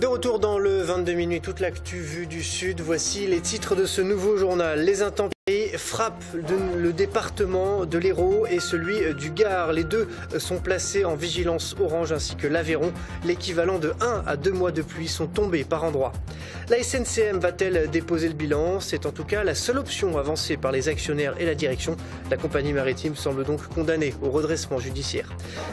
De retour dans le 22 minutes, toute l'actu vue du Sud. Voici les titres de ce nouveau journal. Les intempéries frappent le département de l'Hérault et celui du Gard. Les deux sont placés en vigilance orange ainsi que l'Aveyron. L'équivalent de 1 à 2 mois de pluie sont tombés par endroits. La SNCM va-t-elle déposer le bilan? C'est en tout cas la seule option avancée par les actionnaires et la direction. La compagnie maritime semble donc condamnée au redressement judiciaire.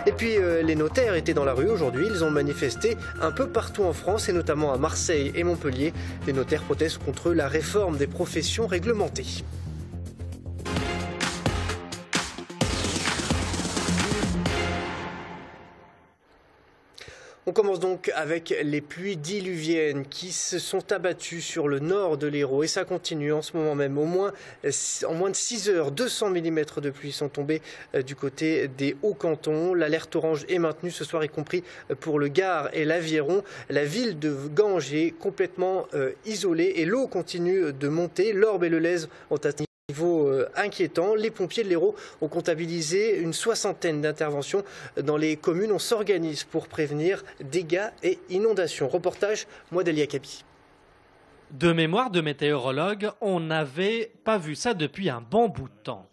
Et puis les notaires étaient dans la rue aujourd'hui. Ils ont manifesté un peu partout en France et notamment à Marseille et Montpellier. Les notaires protestent contre la réforme des professions réglementées. On commence donc avec les pluies diluviennes qui se sont abattues sur le nord de l'Hérault et ça continue en ce moment même. En moins de 6 heures, 200 mm de pluie sont tombés du côté des Hauts-Cantons. L'alerte orange est maintenue ce soir, y compris pour le Gard et l'Aveyron. La ville de Ganges est complètement isolée et l'eau continue de monter. L'Orbe et le Lez ont atteint niveau inquiétant. Les pompiers de l'Hérault ont comptabilisé une 60aine d'interventions dans les communes. On s'organise pour prévenir dégâts et inondations. Reportage Modelia Kapi. De mémoire de météorologue, on n'avait pas vu ça depuis un bon bout de temps.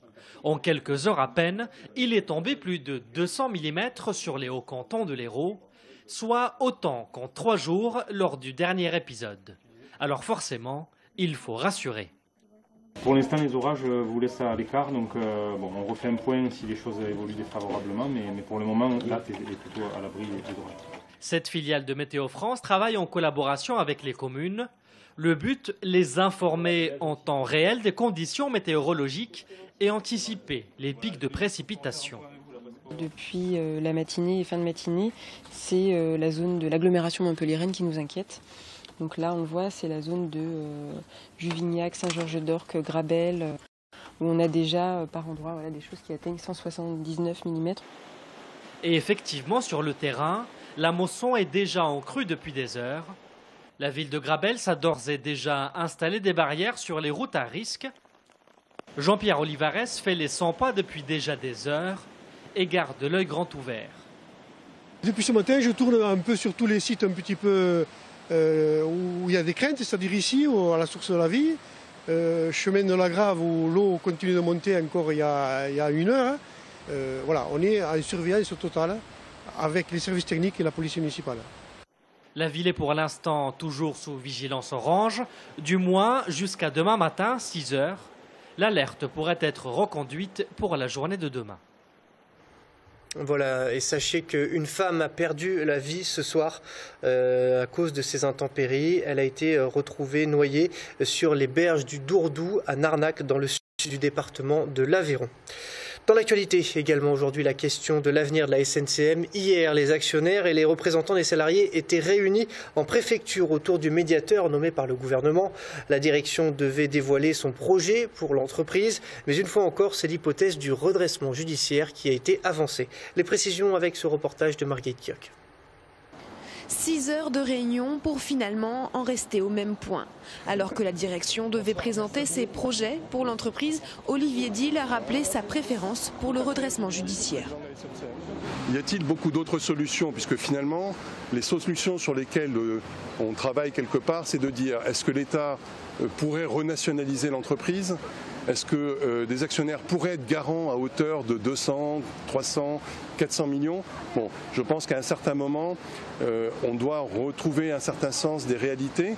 En quelques heures à peine, il est tombé plus de 200 mm sur les hauts cantons de l'Hérault, soit autant qu'en 3 jours lors du dernier épisode. Alors forcément, il faut rassurer. Pour l'instant, les orages vous laissent à l'écart, donc on refait un point si les choses évoluent défavorablement, mais pour le moment, là, est plutôt à l'abri des orages. Cette filiale de Météo France travaille en collaboration avec les communes. Le but, les informer en temps réel des conditions météorologiques et anticiper les pics de précipitations. Depuis la matinée et fin de matinée, c'est la zone de l'agglomération montpelliéraine qui nous inquiète. Donc là, on le voit, c'est la zone de Juvignac, Saint-Georges-d'Orques, Grabel, où on a déjà par endroits des choses qui atteignent 179 mm. Et effectivement, sur le terrain, la mousson est déjà en crue depuis des heures. La ville de Grabel a d'ores et déjà installé des barrières sur les routes à risque. Jean-Pierre Olivares fait les 100 pas depuis déjà des heures et garde l'œil grand ouvert. Depuis ce matin, je tourne un peu sur tous les sites un petit peu où il y a des craintes, c'est-à-dire ici, à la source de la vie, chemin de la Grave où l'eau continue de monter encore il y a 1 heure. Voilà, on est en surveillance totale avec les services techniques et la police municipale. La ville est pour l'instant toujours sous vigilance orange, du moins jusqu'à demain matin, 6 heures. L'alerte pourrait être reconduite pour la journée de demain. Voilà, et sachez qu'une femme a perdu la vie ce soir à cause de ces intempéries. Elle a été retrouvée noyée sur les berges du Dourdou à Narnac dans le sud du département de l'Aveyron. Dans l'actualité également aujourd'hui, la question de l'avenir de la SNCM. Hier, les actionnaires et les représentants des salariés étaient réunis en préfecture autour du médiateur nommé par le gouvernement. La direction devait dévoiler son projet pour l'entreprise, mais une fois encore, c'est l'hypothèse du redressement judiciaire qui a été avancée. Les précisions avec ce reportage de Marguerite Kirk. 6 heures de réunion pour finalement en rester au même point. Alors que la direction devait présenter ses projets pour l'entreprise, Olivier Dill a rappelé sa préférence pour le redressement judiciaire. Y a-t-il beaucoup d'autres solutions? Puisque finalement, les solutions sur lesquelles on travaille quelque part, c'est de dire est-ce que l'État pourrait renationaliser l'entreprise? Est-ce que des actionnaires pourraient être garants à hauteur de 200, 300, 400 millions? Bon, je pense qu'à un certain moment, on doit retrouver un certain sens des réalités.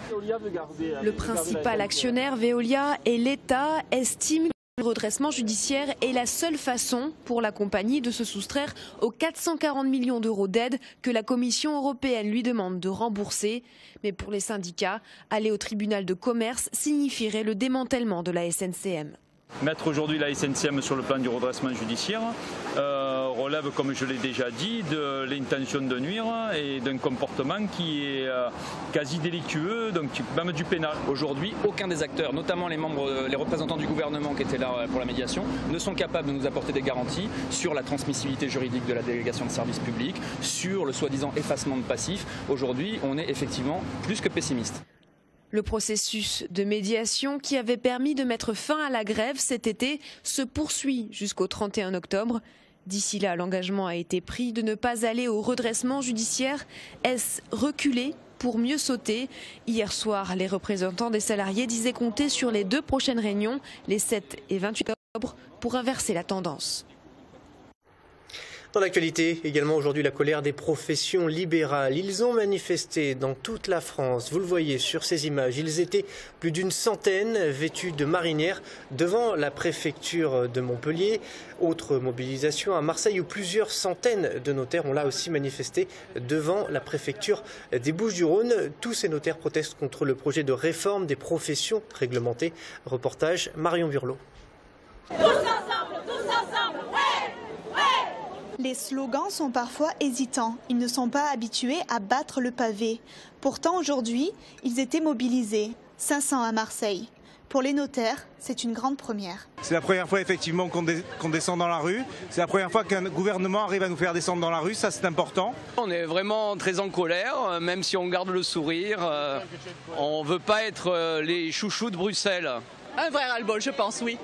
Le principal actionnaire, Veolia, et l'État estiment que le redressement judiciaire est la seule façon pour la compagnie de se soustraire aux 440 millions d'euros d'aide que la Commission européenne lui demande de rembourser. Mais pour les syndicats, aller au tribunal de commerce signifierait le démantèlement de la SNCM. Mettre aujourd'hui la SNCM sur le plan du redressement judiciaire relève, comme je l'ai déjà dit, de l'intention de nuire et d'un comportement qui est quasi délictueux, donc même du pénal. Aujourd'hui, aucun des acteurs, notamment les représentants du gouvernement qui étaient là pour la médiation, ne sont capables de nous apporter des garanties sur la transmissibilité juridique de la délégation de services publics, sur le soi-disant effacement de passifs. Aujourd'hui, on est effectivement plus que pessimiste. Le processus de médiation qui avait permis de mettre fin à la grève cet été se poursuit jusqu'au 31 octobre. D'ici là, l'engagement a été pris de ne pas aller au redressement judiciaire. Est-ce reculer pour mieux sauter. Hier soir, les représentants des salariés disaient compter sur les 2 prochaines réunions, les 7 et 28 octobre, pour inverser la tendance. Dans l'actualité, également aujourd'hui, la colère des professions libérales. Ils ont manifesté dans toute la France. Vous le voyez sur ces images. Ils étaient plus d'une centaine vêtus de marinières devant la préfecture de Montpellier. Autre mobilisation à Marseille où plusieurs centaines de notaires ont là aussi manifesté devant la préfecture des Bouches-du-Rhône. Tous ces notaires protestent contre le projet de réforme des professions réglementées. Reportage Marion Burlot. Tous ensemble, ouais, ouais. Les slogans sont parfois hésitants. Ils ne sont pas habitués à battre le pavé. Pourtant, aujourd'hui, ils étaient mobilisés. 500 à Marseille. Pour les notaires, c'est une grande première. C'est la première fois effectivement qu'on descend dans la rue. C'est la première fois qu'un gouvernement arrive à nous faire descendre dans la rue. Ça, c'est important. On est vraiment très en colère, même si on garde le sourire. On ne veut pas être les chouchous de Bruxelles. Un vrai ras-le-bol, je pense, oui.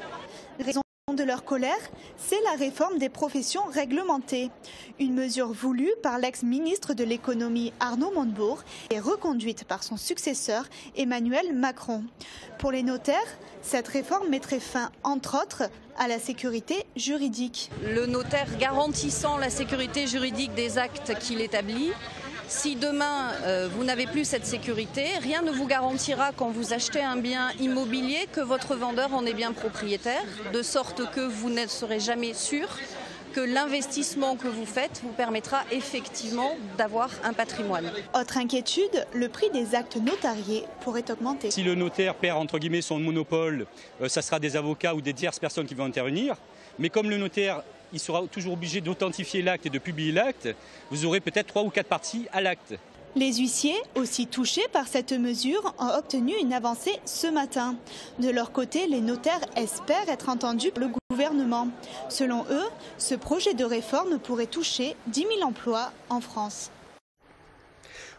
Raison de leur colère, c'est la réforme des professions réglementées. Une mesure voulue par l'ex-ministre de l'économie Arnaud Montebourg et reconduite par son successeur Emmanuel Macron. Pour les notaires, cette réforme mettrait fin, entre autres, à la sécurité juridique. Le notaire garantissant la sécurité juridique des actes qu'il établit. Si demain vous n'avez plus cette sécurité, rien ne vous garantira quand vous achetez un bien immobilier que votre vendeur en est bien propriétaire, de sorte que vous ne serez jamais sûr que l'investissement que vous faites vous permettra effectivement d'avoir un patrimoine. Autre inquiétude, le prix des actes notariés pourrait augmenter. Si le notaire perd entre guillemets son monopole, ça sera des avocats ou des tierces personnes qui vont intervenir. Mais comme le notaire il sera toujours obligé d'authentifier l'acte et de publier l'acte, vous aurez peut-être 3 ou 4 parties à l'acte. Les huissiers, aussi touchés par cette mesure, ont obtenu une avancée ce matin. De leur côté, les notaires espèrent être entendus par le gouvernement. Selon eux, ce projet de réforme pourrait toucher 10 000 emplois en France.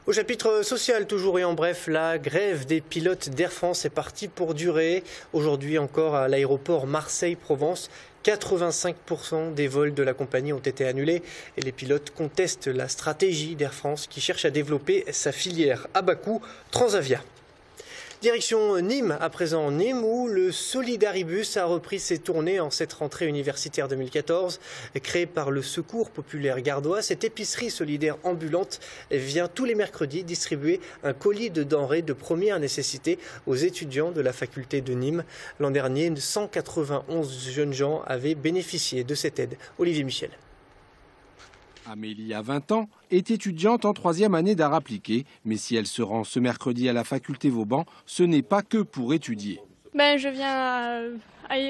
Au chapitre social toujours et en bref, la grève des pilotes d'Air France est partie pour durer. Aujourd'hui encore à l'aéroport Marseille-Provence, 85% des vols de la compagnie ont été annulés et les pilotes contestent la stratégie d'Air France qui cherche à développer sa filière à bas coût Transavia. Direction Nîmes, à présent Nîmes où le Solidaribus a repris ses tournées en cette rentrée universitaire 2014. Créée par le Secours populaire gardois, cette épicerie solidaire ambulante vient tous les mercredis distribuer un colis de denrées de première nécessité aux étudiants de la faculté de Nîmes. L'an dernier, 191 jeunes gens avaient bénéficié de cette aide. Olivier Michel. Amélie a 20 ans, est étudiante en 3e année d'art appliqué, mais si elle se rend ce mercredi à la faculté Vauban, ce n'est pas que pour étudier. Je viens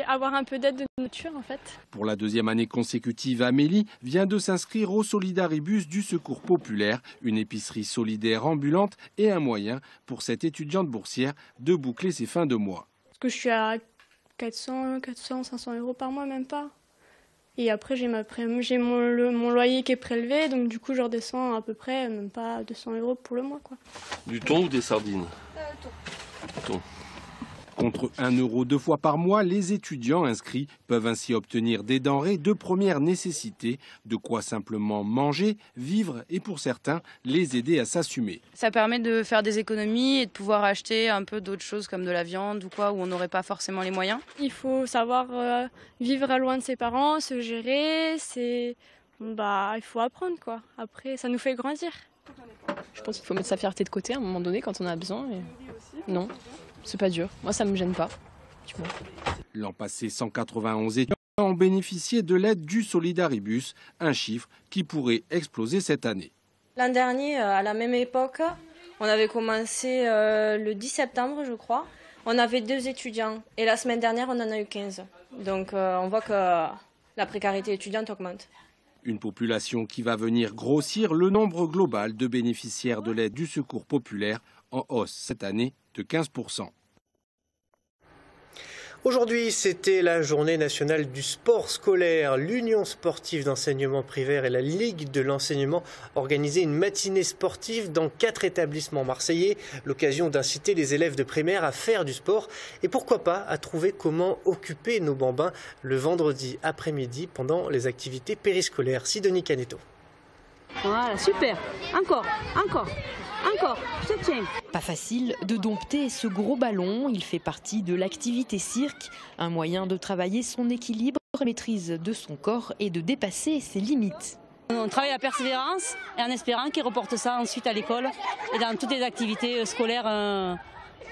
avoir un peu d'aide de nourriture en fait. Pour la 2e année consécutive, Amélie vient de s'inscrire au Solidaribus du Secours populaire, une épicerie solidaire ambulante et un moyen pour cette étudiante boursière de boucler ses fins de mois. Parce que je suis à 400, 500 € par mois, même pas. Et après, j'ai mon loyer qui est prélevé, donc du coup, je redescends à peu près, même pas 200 € pour le mois, quoi. Du thon ou des sardines? Thon. Contre 1 € 2 fois par mois, les étudiants inscrits peuvent ainsi obtenir des denrées de première nécessité, de quoi simplement manger, vivre et pour certains, les aider à s'assumer. Ça permet de faire des économies et de pouvoir acheter un peu d'autres choses comme de la viande ou quoi, où on n'aurait pas forcément les moyens. Il faut savoir vivre loin de ses parents, se gérer, il faut apprendre quoi. Après, ça nous fait grandir. Je pense qu'il faut mettre sa fierté de côté à un moment donné quand on a besoin. Non. C'est pas dur. Moi, ça me gêne pas. L'an passé, 191 étudiants ont bénéficié de l'aide du Solidaribus, un chiffre qui pourrait exploser cette année. L'an dernier, à la même époque, on avait commencé le 10 septembre, je crois. On avait 2 étudiants et la semaine dernière, on en a eu 15. Donc, on voit que la précarité étudiante augmente. Une population qui va venir grossir, le nombre global de bénéficiaires de l'aide du Secours populaire en hausse cette année de 15%. Aujourd'hui, c'était la journée nationale du sport scolaire. L'Union sportive d'enseignement privé et la Ligue de l'enseignement organisaient une matinée sportive dans 4 établissements marseillais. L'occasion d'inciter les élèves de primaire à faire du sport et pourquoi pas à trouver comment occuper nos bambins le vendredi après-midi pendant les activités périscolaires. Sidonie Canetto. Voilà, super. Encore. Encore, je te tiens. Pas facile de dompter ce gros ballon. Il fait partie de l'activité cirque, un moyen de travailler son équilibre, maîtrise de son corps et de dépasser ses limites. On travaille la persévérance et en espérant qu'ils reportent ça ensuite à l'école et dans toutes les activités scolaires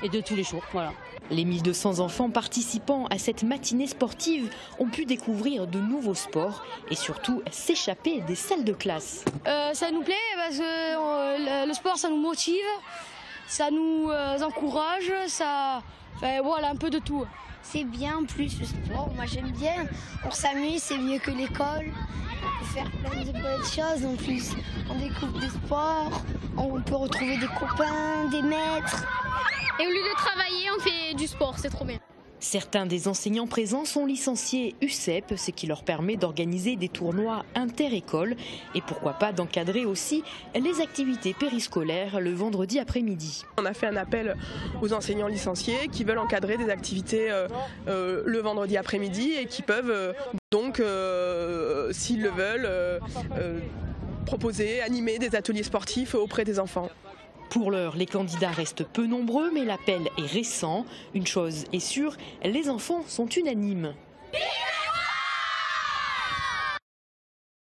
et de tous les jours. Voilà. Les 1200 enfants participant à cette matinée sportive ont pu découvrir de nouveaux sports et surtout s'échapper des salles de classe. Ça nous plaît parce que le sport ça nous motive, ça nous encourage, voilà un peu de tout. C'est bien en plus le sport, moi j'aime bien, on s'amuse, c'est mieux que l'école. On peut faire plein de bonnes choses en plus. On découvre des sports, on peut retrouver des copains, des maîtres. Et au lieu de travailler, on fait du sport, c'est trop bien. Certains des enseignants présents sont licenciés UCEP, ce qui leur permet d'organiser des tournois inter-écoles et pourquoi pas d'encadrer aussi les activités périscolaires le vendredi après-midi. On a fait un appel aux enseignants licenciés qui veulent encadrer des activités le vendredi après-midi et qui peuvent donc, s'ils le veulent, proposer, animer des ateliers sportifs auprès des enfants. Pour l'heure, les candidats restent peu nombreux, mais l'appel est récent. Une chose est sûre, les enfants sont unanimes.